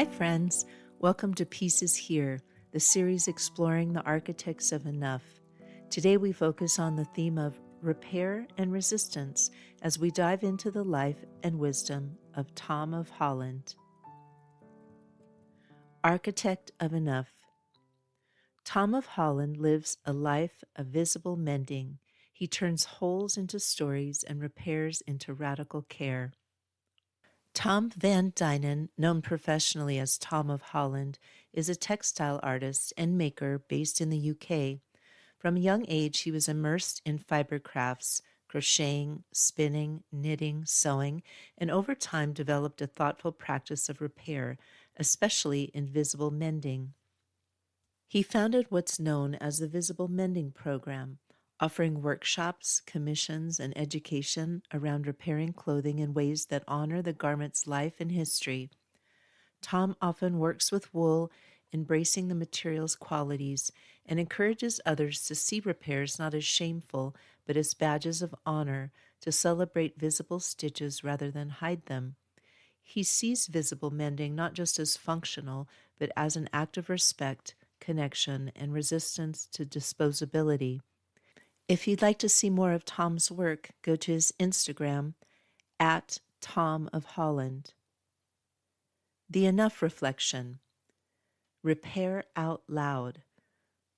Hi friends, welcome to Pieces Here, the series exploring the architects of enough. Today we focus on the theme of repair and resistance as we dive into the life and wisdom of Tom of Holland. Architect of enough. Tom of Holland lives a life of visible mending. He turns holes into stories and repairs into radical care. Tom van Deijnen, known professionally as Tom of Holland, is a textile artist and maker based in the UK. From a young age, he was immersed in fiber crafts, crocheting, spinning, knitting, sewing, and over time developed a thoughtful practice of repair, especially in visible mending. He founded what's known as the Visible Mending Programme, offering workshops, commissions, and education around repairing clothing in ways that honor the garment's life and history. Tom often works with wool, embracing the material's qualities, and encourages others to see repairs not as shameful, but as badges of honor, to celebrate visible stitches rather than hide them. He sees visible mending not just as functional, but as an act of respect, connection, and resistance to disposability. If you'd like to see more of Tom's work, go to his Instagram, @Tom of Holland. The Enough Reflection. Repair out loud.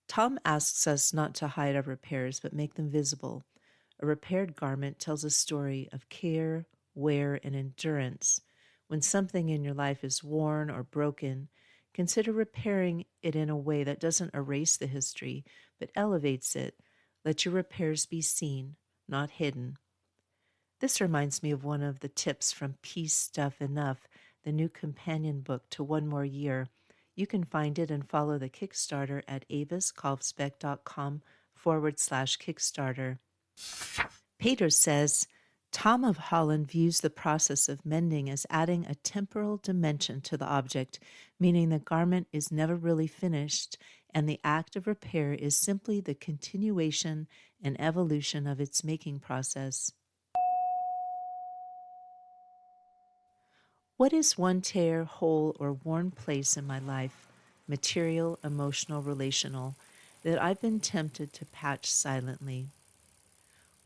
Tom asks us not to hide our repairs, but make them visible. A repaired garment tells a story of care, wear, and endurance. When something in your life is worn or broken, consider repairing it in a way that doesn't erase the history, but elevates it. Let your repairs be seen, not hidden. This reminds me of one of the tips from Peace Stuff Enough, the new companion book to One More Year. You can find it and follow the Kickstarter at aviskalfsbeck.com/Kickstarter. Peter says, Tom of Holland views the process of mending as adding a temporal dimension to the object, meaning the garment is never really finished, and the act of repair is simply the continuation and evolution of its making process. What is one tear, hole, or worn place in my life, material, emotional, relational, that I've been tempted to patch silently?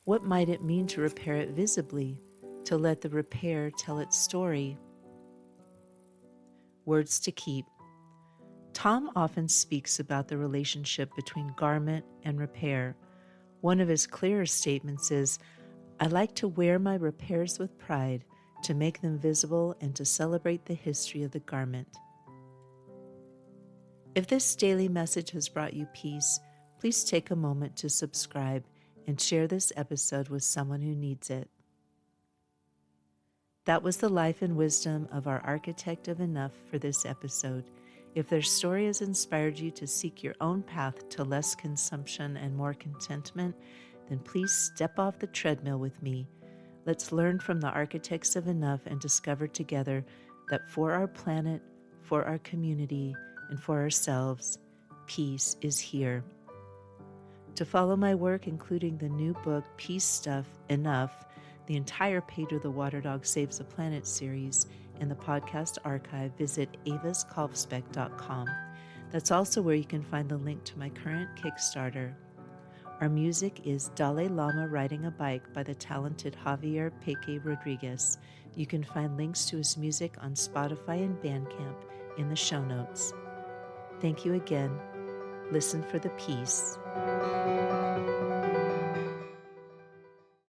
What might it mean to repair it visibly, to let the repair tell its story? Words to keep. Tom often speaks about the relationship between garment and repair. One of his clearest statements is, I like to wear my repairs with pride, to make them visible and to celebrate the history of the garment. If this daily message has brought you peace, please take a moment to subscribe and share this episode with someone who needs it. That was the life and wisdom of our architect of enough for this episode. If their story has inspired you to seek your own path to less consumption and more contentment, then please step off the treadmill with me. Let's learn from the architects of enough and discover together that for our planet, for our community, and for ourselves, peace is here. To follow my work, including the new book, Peace Stuff Enough, the entire Pedro the Water Dog Saves the Planet series, and the podcast archive, visit aviskalfsbeck.com. That's also where you can find the link to my current Kickstarter. Our music is Dalai Lama Riding a Bike by the talented Javier Peque Rodriguez. You can find links to his music on Spotify and Bandcamp in the show notes. Thank you again. Listen for the peace.